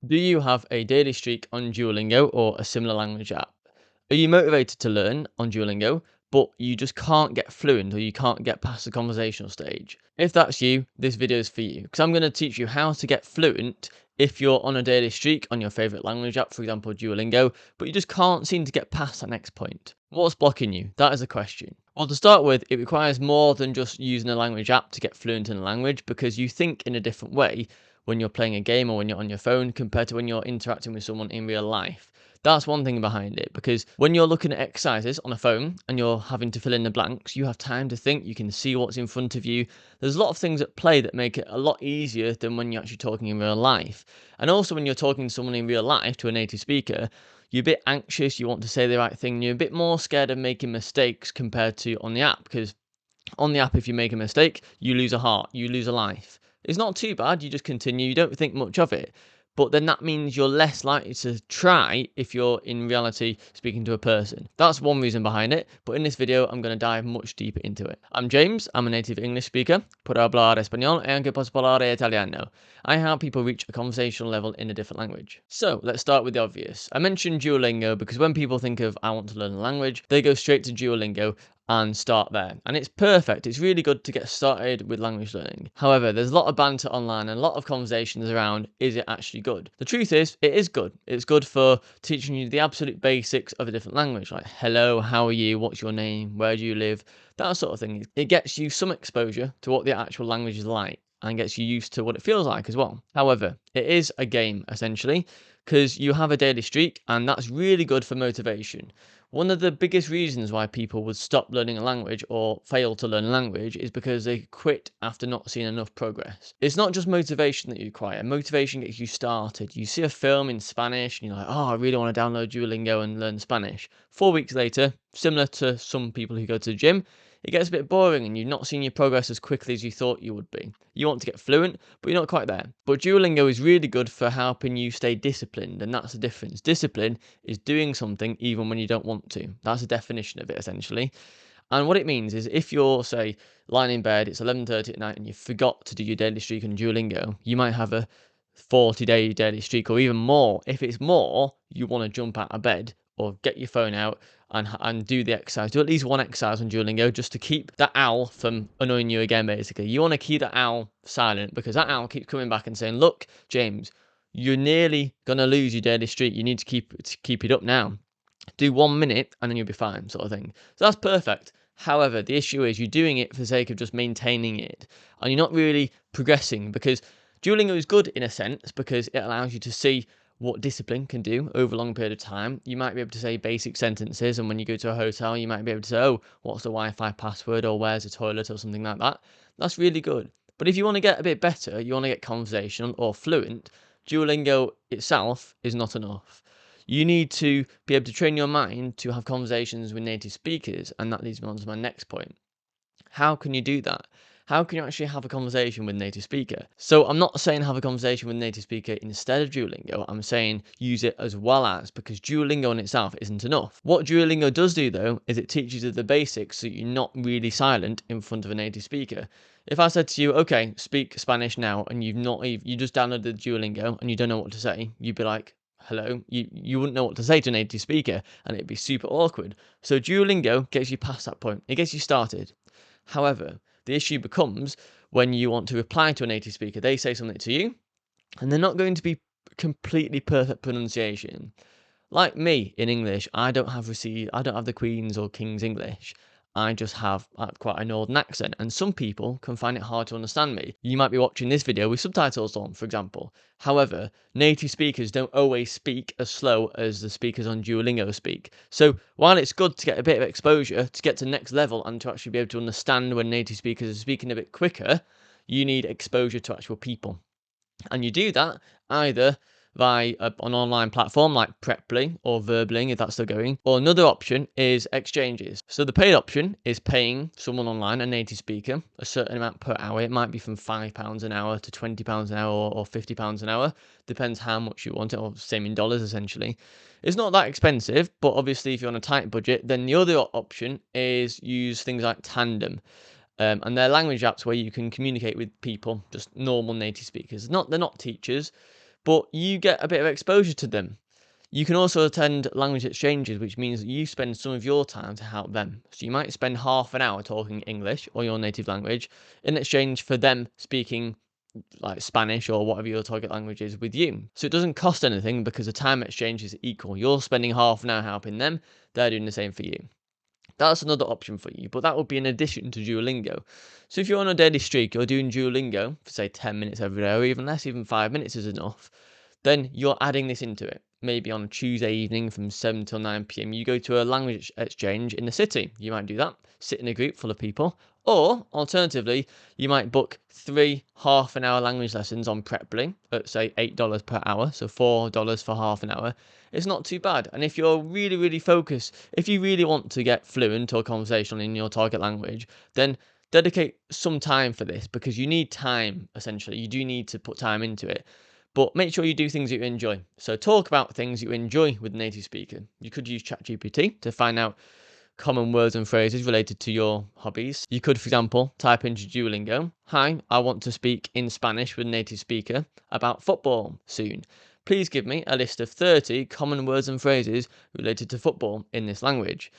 Do you have a daily streak on Duolingo or a similar language app? Are you motivated to learn on Duolingo, but you just can't get fluent or you can't get past the conversational stage? If that's you, this video is for you because I'm going to teach you how to get fluent if you're on a daily streak on your favorite language app, for example, Duolingo, but you just can't seem to get past that next point. What's blocking you? That is the question. Well, to start with, it requires more than just using a language app to get fluent in a language because you think in a different way when you're playing a game or when you're on your phone compared to when you're interacting with someone in real life. That's one thing behind it because when you're looking at exercises on a phone and you're having to fill in the blanks, you have time to think, you can see what's in front of you. There's a lot of things at play that make it a lot easier than when you're actually talking in real life. And also, when you're talking to someone in real life, to a native speaker, you're a bit anxious, you want to say the right thing, you're a bit more scared of making mistakes compared to on the app because on the app, if you make a mistake, you lose a heart, you lose a life. It's not too bad, you just continue, you don't think much of it. But then that means you're less likely to try if you're in reality speaking to a person. That's one reason behind it, but in this video, I'm going to dive much deeper into it. I'm James, I'm a native English speaker. Puedo hablar español e anche posso parlare italiano. I help people reach a conversational level in a different language. So let's start with the obvious. I mentioned Duolingo because when people think of I want to learn a language, they go straight to Duolingo and start there. And it's perfect. It's really good to get started with language learning. However, there's a lot of banter online and a lot of conversations around, is it actually good? The truth is, it is good. It's good for teaching you the absolute basics of a different language, like hello, how are you, what's your name, where do you live, that sort of thing. It gets you some exposure to what the actual language is like and gets you used to what it feels like as well. However, it is a game essentially because you have a daily streak and that's really good for motivation. One of the biggest reasons why people would stop learning a language or fail to learn a language is because they quit after not seeing enough progress. It's not just motivation that you require. Motivation gets you started. You see a film in Spanish and you're like, oh, I really want to download Duolingo and learn Spanish. 4 weeks later, similar to some people who go to the gym, it gets a bit boring and you've not seen your progress as quickly as you thought you would be. You want to get fluent, but you're not quite there. But Duolingo is really good for helping you stay disciplined, and that's the difference. Discipline is doing something even when you don't want to. That's the definition of it, essentially. And what it means is if you're, say, lying in bed, it's 11:30 at night, and you forgot to do your daily streak on Duolingo, you might have a 40-day daily streak or even more. If it's more, you want to jump out of bed or get your phone out and do the exercise. Do at least one exercise on Duolingo just to keep that owl from annoying you again, basically. You want to keep that owl silent because that owl keeps coming back and saying, look, James, you're nearly going to lose your daily streak. You need to keep it up now. Do 1 minute and then you'll be fine, sort of thing. So that's perfect. However, the issue is you're doing it for the sake of just maintaining it and you're not really progressing because Duolingo is good in a sense because it allows you to see what discipline can do over a long period of time. You might be able to say basic sentences, and when you go to a hotel, you might be able to say, oh, what's the Wi-Fi password or where's the toilet or something like that. That's really good. But if you want to get a bit better, you want to get conversational or fluent, Duolingo itself is not enough. You need to be able to train your mind to have conversations with native speakers, and that leads me on to my next point. How can you do that? How can you actually have a conversation with a native speaker? So I'm not saying have a conversation with a native speaker instead of Duolingo. I'm saying use it as well as, because Duolingo in itself isn't enough. What Duolingo does do though, is it teaches you the basics so you're not really silent in front of a native speaker. If I said to you, okay, speak Spanish now, and you just downloaded Duolingo and you don't know what to say, you'd be like, hello, you wouldn't know what to say to a native speaker and it'd be super awkward. So Duolingo gets you past that point. It gets you started. However, the issue becomes when you want to reply to a native speaker, they say something to you, and they're not going to be completely perfect pronunciation. Like me in English, I don't have the Queen's or King's English. I just have quite a northern accent, and some people can find it hard to understand me. You might be watching this video with subtitles on, for example. However, native speakers don't always speak as slow as the speakers on Duolingo speak. So while it's good to get a bit of exposure, to get to the next level, and to actually be able to understand when native speakers are speaking a bit quicker, you need exposure to actual people. And you do that either by an online platform like Preply or Verbling, if that's still going, or another option is exchanges. So the paid option is paying someone online, a native speaker, a certain amount per hour. It might be from £5 an hour to £20 an hour or £50 an hour. Depends how much you want it, or same in dollars essentially. It's not that expensive, but obviously if you're on a tight budget, then the other option is use things like Tandem. And they're language apps where you can communicate with people, just normal native speakers. They're not teachers, but you get a bit of exposure to them. You can also attend language exchanges, which means that you spend some of your time to help them. So you might spend half an hour talking English or your native language in exchange for them speaking like Spanish or whatever your target language is with you. So it doesn't cost anything because the time exchange is equal. You're spending half an hour helping them, they're doing the same for you. That's another option for you, but that would be in addition to Duolingo. So if you're on a daily streak, you're doing Duolingo for say 10 minutes every day, or even less, even 5 minutes is enough, then you're adding this into it. Maybe on a Tuesday evening from 7 till 9 p.m., you go to a language exchange in the city. You might do that, sit in a group full of people. Or alternatively, you might book 3 half-an-hour language lessons on Preply at say $8 per hour, so $4 for half an hour. It's not too bad. And if you're really, really focused, if you really want to get fluent or conversational in your target language, then dedicate some time for this because you need time, essentially. You do need to put time into it. But make sure you do things that you enjoy. So talk about things you enjoy with a native speaker. You could use ChatGPT to find out common words and phrases related to your hobbies. You could, for example, type into Duolingo, "Hi, I want to speak in Spanish with a native speaker about football soon. Please give me a list of 30 common words and phrases related to football in this language."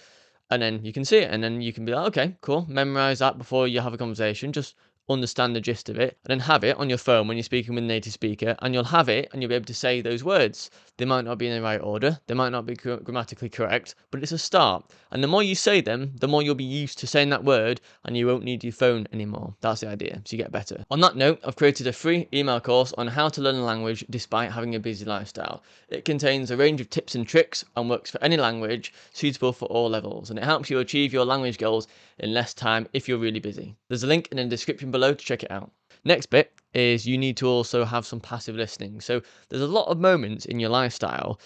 And then you can see it, and then you can be like, okay, cool, memorize that before you have a conversation. Just understand the gist of it, and then have it on your phone when you're speaking with a native speaker, and you'll have it and you'll be able to say those words. They might not be in the right order, they might not be grammatically correct, but it's a start. And the more you say them, the more you'll be used to saying that word, and you won't need your phone anymore. That's the idea, so you get better. On that note, I've created a free email course on how to learn a language despite having a busy lifestyle. It contains a range of tips and tricks and works for any language, suitable for all levels, and it helps you achieve your language goals in less time if you're really busy. There's a link in the description below to check it out. Next bit is you need to also have some passive listening. So there's a lot of moments in your lifestyle,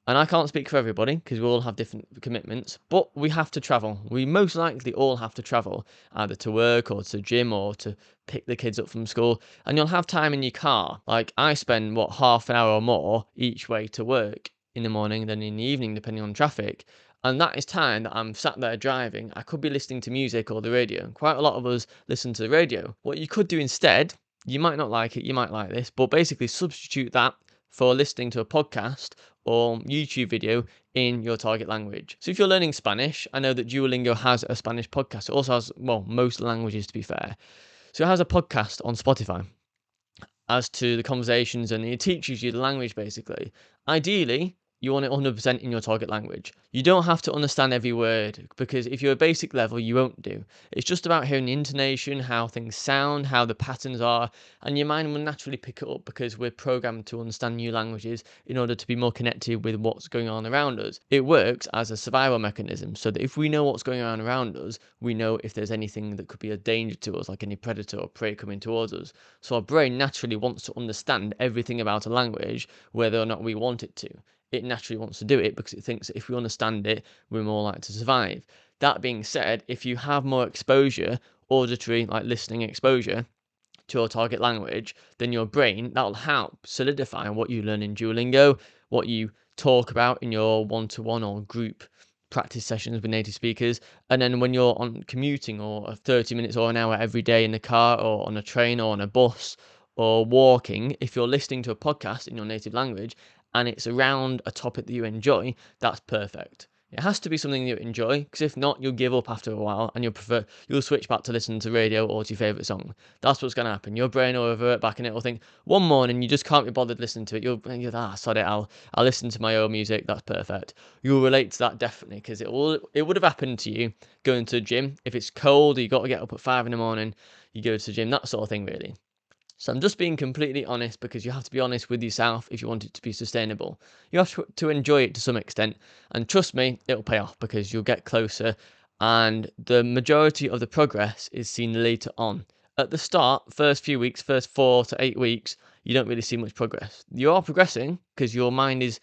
and I can't speak for everybody because we all have different commitments, but we have to travel. We most likely all have to travel, either to work or to gym or to pick the kids up from school, and you'll have time in your car. Like I spend, half an hour or more each way to work in the morning, then in the evening, depending on traffic. And that is time that I'm sat there driving. I could be listening to music or the radio. Quite a lot of us listen to the radio. What you could do instead, you might not like it, you might like this, but basically substitute that for listening to a podcast or YouTube video in your target language. So if you're learning Spanish, I know that Duolingo has a Spanish podcast. It also has, most languages to be fair. So it has a podcast on Spotify as to the conversations, and it teaches you the language basically. Ideally, you want it 100% in your target language. You don't have to understand every word because if you're a basic level, you won't do. It's just about hearing the intonation, how things sound, how the patterns are, and your mind will naturally pick it up because we're programmed to understand new languages in order to be more connected with what's going on around us. It works as a survival mechanism so that if we know what's going on around us, we know if there's anything that could be a danger to us, like any predator or prey coming towards us. So our brain naturally wants to understand everything about a language, whether or not we want it to. It naturally wants to do it because it thinks that if we understand it, we're more likely to survive. That being said, if you have more exposure, auditory, like listening exposure, to your target language, then your brain, that'll help solidify what you learn in Duolingo, what you talk about in your one-to-one or group practice sessions with native speakers. And then when you're on commuting or 30 minutes or an hour every day in the car or on a train or on a bus or walking, if you're listening to a podcast in your native language and it's around a topic that you enjoy, that's perfect. It has to be something you enjoy, because if not, you'll give up after a while and you'll switch back to listen to radio or to your favourite song. That's what's going to happen. Your brain will revert back and it will think, one morning you just can't be bothered listening to it. You'll sod it, I'll listen to my own music, that's perfect. You'll relate to that definitely, because it would have happened to you going to the gym. If it's cold, you got to get up at 5 in the morning, you go to the gym, that sort of thing really. So I'm just being completely honest because you have to be honest with yourself if you want it to be sustainable. You have to enjoy it to some extent, and trust me, it'll pay off because you'll get closer, and the majority of the progress is seen later on. At the start, first few weeks, first 4 to 8 weeks, you don't really see much progress. You are progressing because your mind is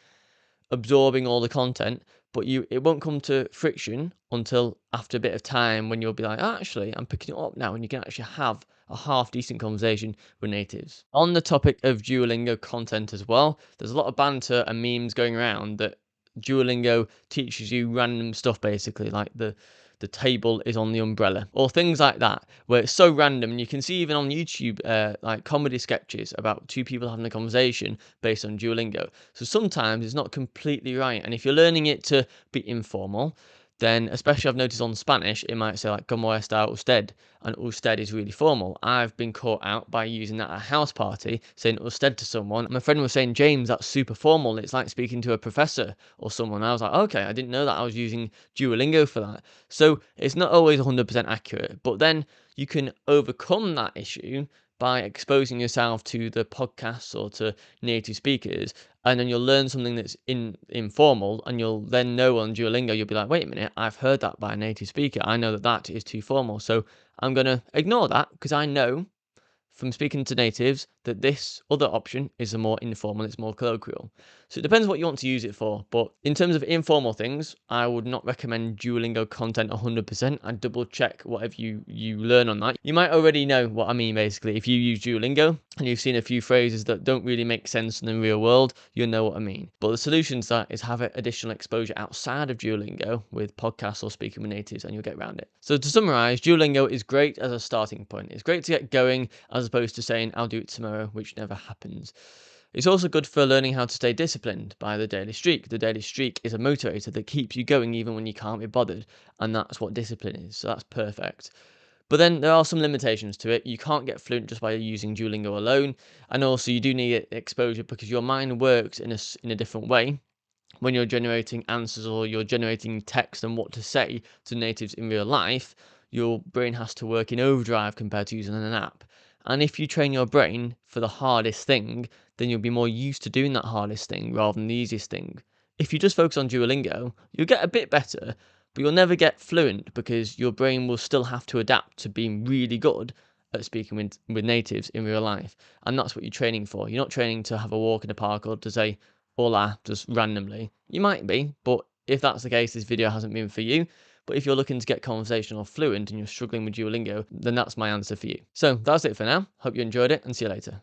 absorbing all the content, but it won't come to friction until after a bit of time when you'll be like, actually, I'm picking it up now, and you can actually have a half decent conversation with natives. On the topic of Duolingo content as well, there's a lot of banter and memes going around that Duolingo teaches you random stuff basically, like the the table is on the umbrella, or things like that, where it's so random. And you can see even on YouTube, like comedy sketches about two people having a conversation based on Duolingo. So sometimes it's not completely right. And if you're learning it to be informal, then especially I've noticed on Spanish, it might say like "Cómo está usted?" and usted is really formal. I've been caught out by using that at a house party, saying usted to someone. My friend was saying, James, that's super formal. It's like speaking to a professor or someone. I was like, okay, I didn't know that I was using Duolingo for that. So it's not always 100% accurate, but then you can overcome that issue by exposing yourself to the podcasts or to native speakers, and then you'll learn something that's informal, and you'll then know on Duolingo, you'll be like, wait a minute, I've heard that by a native speaker. I know that that is too formal, so I'm going to ignore that because I know from speaking to natives that this other option is a more informal, it's more colloquial. So it depends what you want to use it for. But in terms of informal things, I would not recommend Duolingo content 100%. I'd double check whatever you learn on that. You might already know what I mean, basically. If you use Duolingo and you've seen a few phrases that don't really make sense in the real world, you'll know what I mean. But the solution to that is have additional exposure outside of Duolingo with podcasts or speaking with natives, and you'll get around it. So to summarize, Duolingo is great as a starting point. It's great to get going as opposed to saying, I'll do it tomorrow, which never happens. It's also good for learning how to stay disciplined by the daily streak. The daily streak is a motivator that keeps you going even when you can't be bothered, and that's what discipline is. So that's perfect. But then there are some limitations to it. You can't get fluent just by using Duolingo alone, and also you do need exposure because your mind works in a different way when you're generating answers or you're generating text and what to say to natives in real life. Your brain has to work in overdrive compared to using an app. And if you train your brain for the hardest thing, then you'll be more used to doing that hardest thing rather than the easiest thing. If you just focus on Duolingo, you'll get a bit better, but you'll never get fluent because your brain will still have to adapt to being really good at speaking with natives in real life. And that's what you're training for. You're not training to have a walk in the park or to say hola just randomly. You might be, but if that's the case, this video hasn't been for you. But if you're looking to get conversational fluent and you're struggling with Duolingo, then that's my answer for you. So that's it for now. Hope you enjoyed it and see you later.